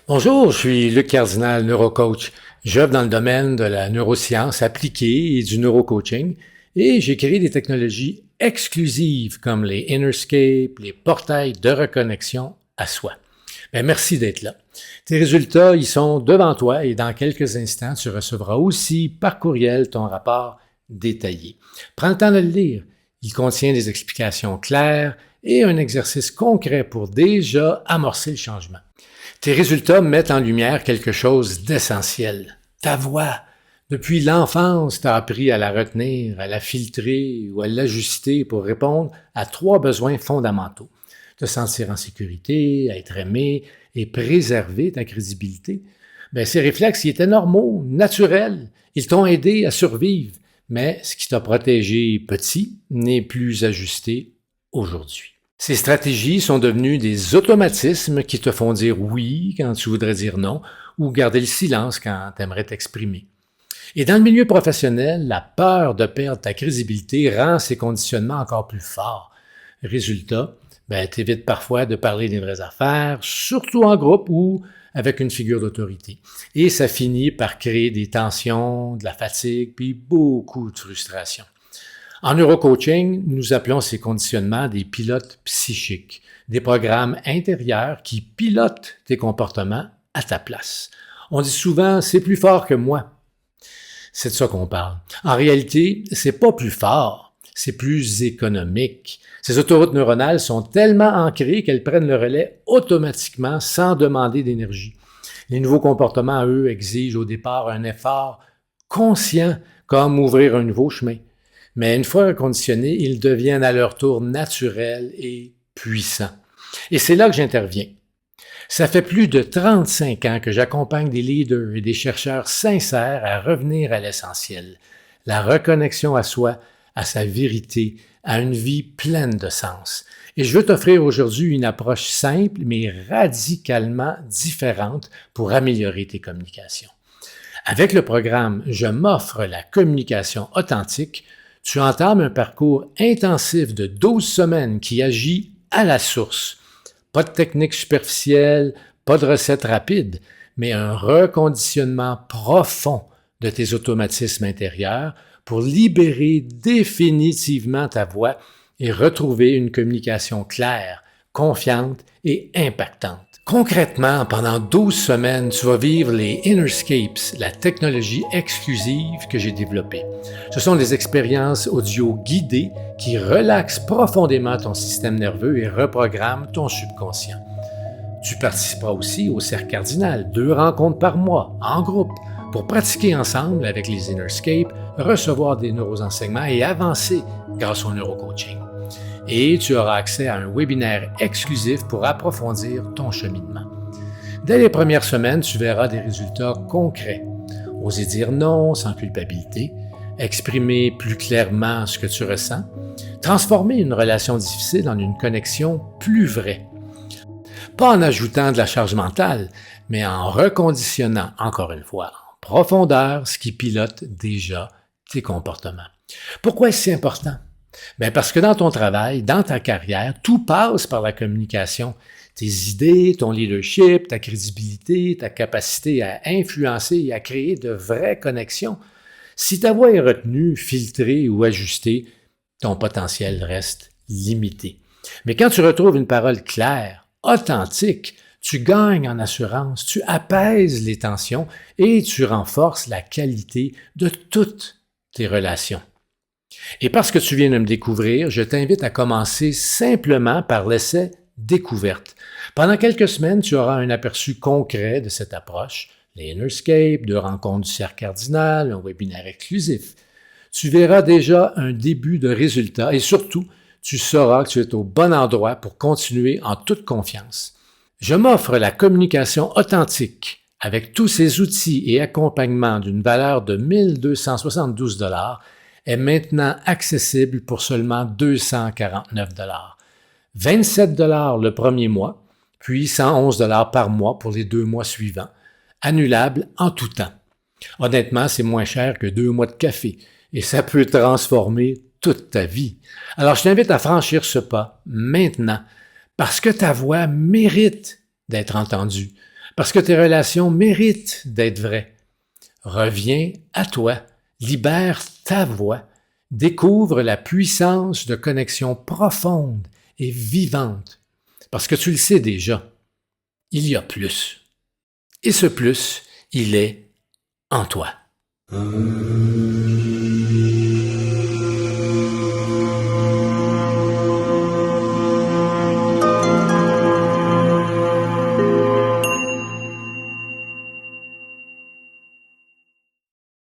Bonjour, je suis Luc Cardinal, neurocoach. J'œuvre dans le domaine de la neuroscience appliquée et du neurocoaching et j'ai créé des technologies exclusives comme les Innerscape, les portails de reconnexion à soi. Merci d'être là. Tes résultats, ils sont devant toi et dans quelques instants, tu recevras aussi par courriel ton rapport détaillé. Prends le temps de le lire. Il contient des explications claires et un exercice concret pour déjà amorcer le changement. Tes résultats mettent en lumière quelque chose d'essentiel. Ta voix. Depuis l'enfance, tu as appris à la retenir, à la filtrer ou à l'ajuster pour répondre à 3 besoins fondamentaux. Te sentir en sécurité, être aimé et préserver ta crédibilité. Ces réflexes, ils étaient normaux, naturels. Ils t'ont aidé à survivre. Mais ce qui t'a protégé petit n'est plus ajusté aujourd'hui. Ces stratégies sont devenues des automatismes qui te font dire oui quand tu voudrais dire non ou garder le silence quand tu aimerais t'exprimer. Et dans le milieu professionnel, la peur de perdre ta crédibilité rend ces conditionnements encore plus forts. Résultat, tu évites parfois de parler des vraies affaires, surtout en groupe ou avec une figure d'autorité. Et ça finit par créer des tensions, de la fatigue, puis beaucoup de frustration. En neurocoaching, nous appelons ces conditionnements des pilotes psychiques, des programmes intérieurs qui pilotent tes comportements à ta place. On dit souvent « c'est plus fort que moi ». C'est de ça qu'on parle. En réalité, c'est pas plus fort, c'est plus économique. Ces autoroutes neuronales sont tellement ancrées qu'elles prennent le relais automatiquement sans demander d'énergie. Les nouveaux comportements, eux, exigent au départ un effort conscient, comme ouvrir un nouveau chemin. Mais une fois reconditionnés, ils deviennent à leur tour naturels et puissants. Et c'est là que j'interviens. Ça fait plus de 35 ans que j'accompagne des leaders et des chercheurs sincères à revenir à l'essentiel, la reconnexion à soi, à sa vérité, à une vie pleine de sens. Et je veux t'offrir aujourd'hui une approche simple mais radicalement différente pour améliorer tes communications. Avec le programme « Je m'offre la communication authentique », tu entames un parcours intensif de 12 semaines qui agit à la source. Pas de technique superficielle, pas de recette rapide, mais un reconditionnement profond de tes automatismes intérieurs pour libérer définitivement ta voix et retrouver une communication claire, confiante et impactante. Concrètement, pendant 12 semaines, tu vas vivre les Innerscapes, la technologie exclusive que j'ai développée. Ce sont des expériences audio guidées qui relaxent profondément ton système nerveux et reprogramment ton subconscient. Tu participeras aussi au cercle cardinal, 2 rencontres par mois, en groupe, pour pratiquer ensemble avec les Innerscapes, recevoir des neuroenseignements et avancer grâce au neurocoaching. Et tu auras accès à un webinaire exclusif pour approfondir ton cheminement. Dès les premières semaines, tu verras des résultats concrets. Oser dire non sans culpabilité, exprimer plus clairement ce que tu ressens, transformer une relation difficile en une connexion plus vraie. Pas en ajoutant de la charge mentale, mais en reconditionnant, encore une fois, en profondeur ce qui pilote déjà tes comportements. Pourquoi est-ce si important? Parce que dans ton travail, dans ta carrière, tout passe par la communication. Tes idées, ton leadership, ta crédibilité, ta capacité à influencer et à créer de vraies connexions. Si ta voix est retenue, filtrée ou ajustée, ton potentiel reste limité. Mais quand tu retrouves une parole claire, authentique, tu gagnes en assurance, tu apaises les tensions et tu renforces la qualité de toutes tes relations. Et parce que tu viens de me découvrir, je t'invite à commencer simplement par l'essai découverte. Pendant quelques semaines, tu auras un aperçu concret de cette approche, les Innerscape, 2 rencontres du cercle cardinal, un webinaire exclusif. Tu verras déjà un début de résultat et surtout, tu sauras que tu es au bon endroit pour continuer en toute confiance. Je m'offre la communication authentique avec tous ces outils et accompagnements d'une valeur de 1 272 $ est maintenant accessible pour seulement 249 $. 27 $ le premier mois, puis 111 $ par mois pour les 2 mois suivants, annulable en tout temps. Honnêtement, c'est moins cher que 2 mois de café et ça peut transformer toute ta vie. Alors, je t'invite à franchir ce pas maintenant parce que ta voix mérite d'être entendue, parce que tes relations méritent d'être vraies. Reviens à toi, libère ta voix, découvre la puissance de connexion profonde et vivante, parce que tu le sais déjà, il y a plus. Et ce plus, il est en toi.